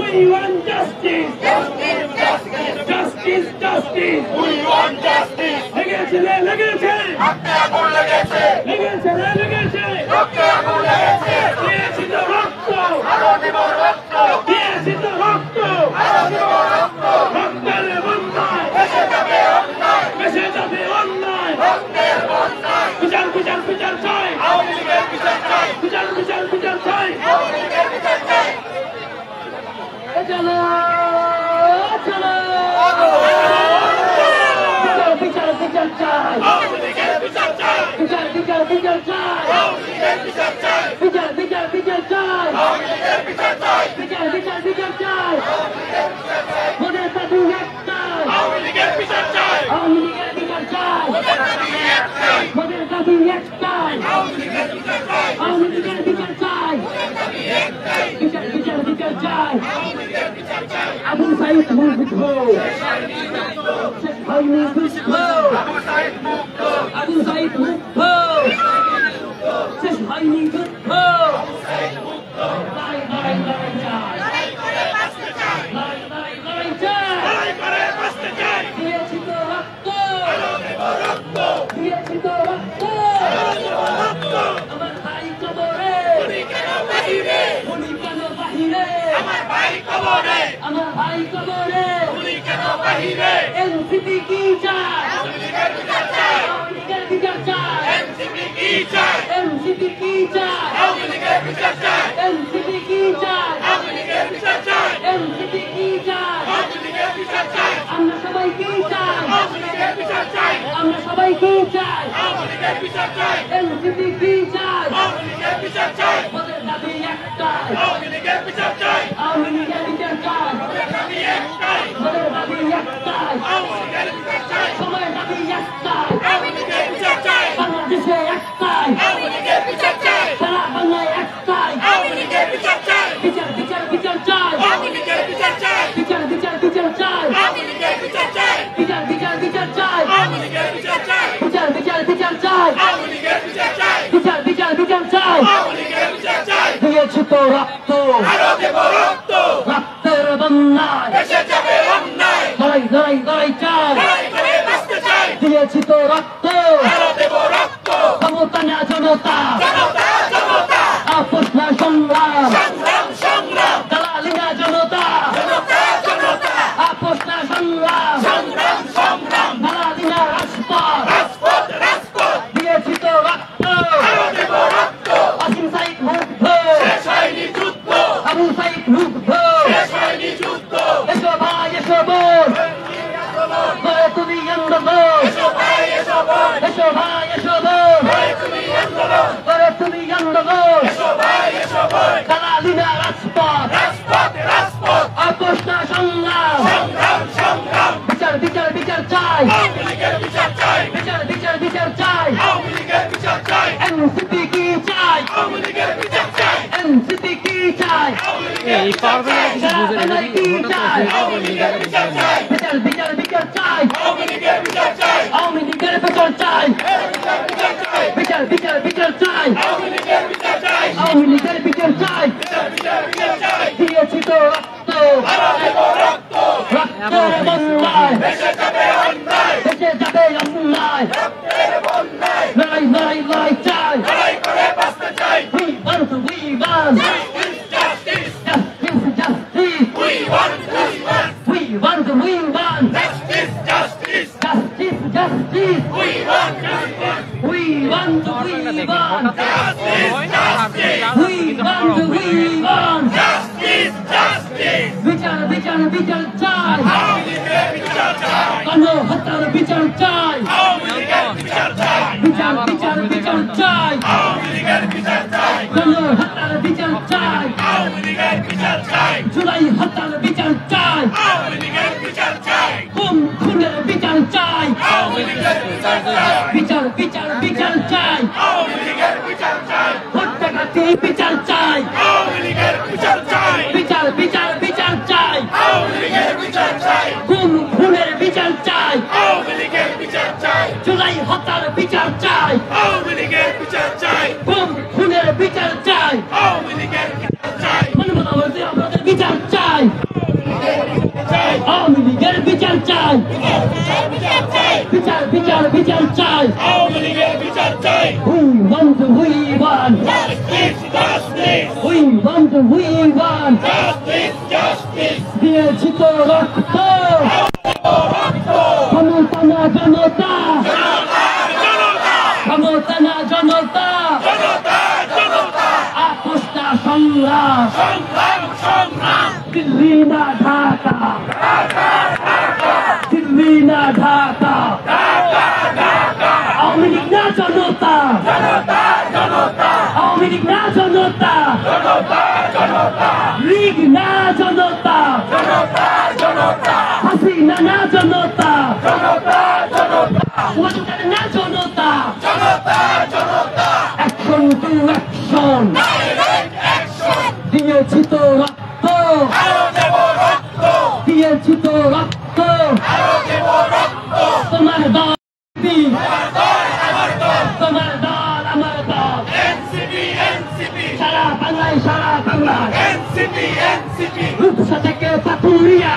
We want justice. Justice, justice. We want justice. লেগেছে লেগেছে লেগেছে লেগেছে রক্তে আগুন লেগেছে দিয়েছি তো রক্ত আরো দেব রক্ত দিয়েছি তো রক্ত আরো দেব রক্ত রক্তের বন্যায় ভেসে যাবে অন্যায় ভেসে যাবে অন্যায় রক্তের বন্যায় বিচার বিচার বিচার চাই আওয়ামী লীগের বিচার চাই বিচার বিচার বিচার চাই আওয়ামী লীগের বিচার চাই চলো চলো বিচার বিচার চাই আওয়ামী লীগের বিচার চাই বিচার বিচার বিচার চাই আওয়ামী লীগের বিচার চাই বিচার বিচার বিচার চাই আওয়ামী লীগের বিচার চাই বিচার বিচার বিচার চাই আওয়ামী লীগের বিচার চাই মোদের দাবি একটাই আওয়ামী লীগের বিচার চাই আওয়ামী লীগের বিচার চাই মোদের দাবি একটাই মোদের দাবি একটাই আওয়ামী লীগের বিচার চাই আওয়ামী লীগের বিচার চাই মোদের দাবি একটাই বিচার বিচার বিচার চাই আওয়ামী লীগের বিচার চাই আবু সাঈদ মুগ্ধ শেখ হাসিনা মুগ্ধ আবু সাঈদ মুগ্ধ আবু সাঈদ মুগ্ধ শেখ হাসিনা মুগ্ধ আবু সাঈদ মুগ্ধ লড়াই লড়াই লড়াই চাই লড়াই করে বাঁচতে চাই লড়াই লড়াই লড়াই চাই লড়াই করে বাঁচতে চাই দিয়েছি তো রক্ত আরো দেব রক্ত দিয়েছি তো রক্ত আরো দেব রক্ত আমার ভাই কবরে উনি কেন বাহিরে উনি কেন বাহিরে আমার ভাই কবরে আমার ভাই কবরে উনি কেন বাহিরে এনসিপি কি চায় আওয়ামী লীগের বিচার চাই আওয়ামী লীগের বিচার চাই এনসিপি কি চায় এনসিপি কি চায় আওয়ামী লীগের বিচার চাই এনসিপি কি চায় আওয়ামী লীগের বিচার চাই এনসিপি কি চায় আওয়ামী লীগের বিচার চাই আমরা সবাই কি চাই আওয়ামী লীগের বিচার চাই আমরা সবাই কি চাই আওয়ামী লীগের বিচার চাই এনসিপি কি চায় আওয়ামী লীগের বিচার চাই মোদের দাবি একটাই আওয়ামী লীগের বিচার চাই আওয়ামী লীগের বিচার চাই মোদের দাবি একটাই মোদের দাবি একটাই আওয়ামী লীগের বিচার চাই সবার দাবি একটাই আওয়ামী লীগের বিচার চাই বাংলাদেশে একটাই আওয়ামী লীগের বিচার চাই সারা বাংলায় একটাই আওয়ামী লীগের বিচার চাই বিচার বিচার বিচার চাই আওয়ামী লীগের বিচার চাই বিচার বিচার বিচার চাই আওয়ামী লীগের বিচার চাই বিচার বিচার বিচার চাই আওয়ামী লীগের বিচার চাই বিচার বিচার বিচার চাই আওয়ামী লীগের বিচার চাই বিচার বিচার বিচার চাই আওয়ামী লীগের বিচার চাই দিয়েছি তো রক্ত আরো দেব রক্ত রক্তের বন্যায় ভেসে যাবে অন্যায় লড়াই লড়াই লড়াই চাই লড়াই করে বাঁচতে চাই দিয়েছি তো রক্ত আরো দেব রক্ত ক্ষমতা না জনতা জনতা জনতা আপোষ না সংগ্রাম সংগ্রাম সংগ্রাম দালালি না জনতা জনতা জনতা আপোষ না সংগ্রাম সংগ্রাম সংগ্রাম দালালি না রাজপথ রাজপথ রাজপথ দিয়েছি তো রক্ত আরো দেব রক্ত আবু সাঈদ মুগ্ধ শেষ হয়নি যুদ্ধ আবু সাঈদ মুগ্ধ শেষ হয়নি যুদ্ধ কি চাই বিচার বিচার বিচার চাই আওয়ামী লীগের বিচার চাই বিচার বিচার বিচার চাই আওয়ামী লীগের বিচার চাই দিয়েছি তো রক্ত রক্তের বন্যায় দেশে যাবে অন্যায় লড়াই লড়াই লড়াই চাই we want justice justice we want justice justice we want বিচার বিচার বিচার চাই গণ হত্যার বিচার চাই বিচার বিচার বিচার চাই গণ হত্যার বিচার চাই জুলাই হত্যার বিচার চাই খুন খুনের বিচার চাই বিচার বিচার বিচার চাই হত্যাকারী বিচার চাই বিচার বিচার বিচার চাই খুন খুনের বিচার চাই জুলাই হত্যার বিচার চাই খুন খুনের বিচার চাই মানবতাবাদী আমাদের বিচার চাই আওয়ামী লীগের বিচার চাই বিচার বিচার বিচার চাই we want দিয়েছি তো রক্ত ক্ষমতা না জনতা ক্ষমতা না জনতা আপোষটা সংগ্রাম দিল্লি না ঢাকা দিল্লি না ঢাকা আওয়ামী লীগ না জনতা আওয়ামী লীগ না জনতা লীগ না জনতা হাসিনা না জনতা ওয়াকার না জনতা অ্যাকশন টু অ্যাকশন দিয়েছি তো রক্ত দিয়েছি তো রক্ত তোমার দল তোমার দল আমার দল সারা বাংলায় রূপসা থেকে পাতুরিয়া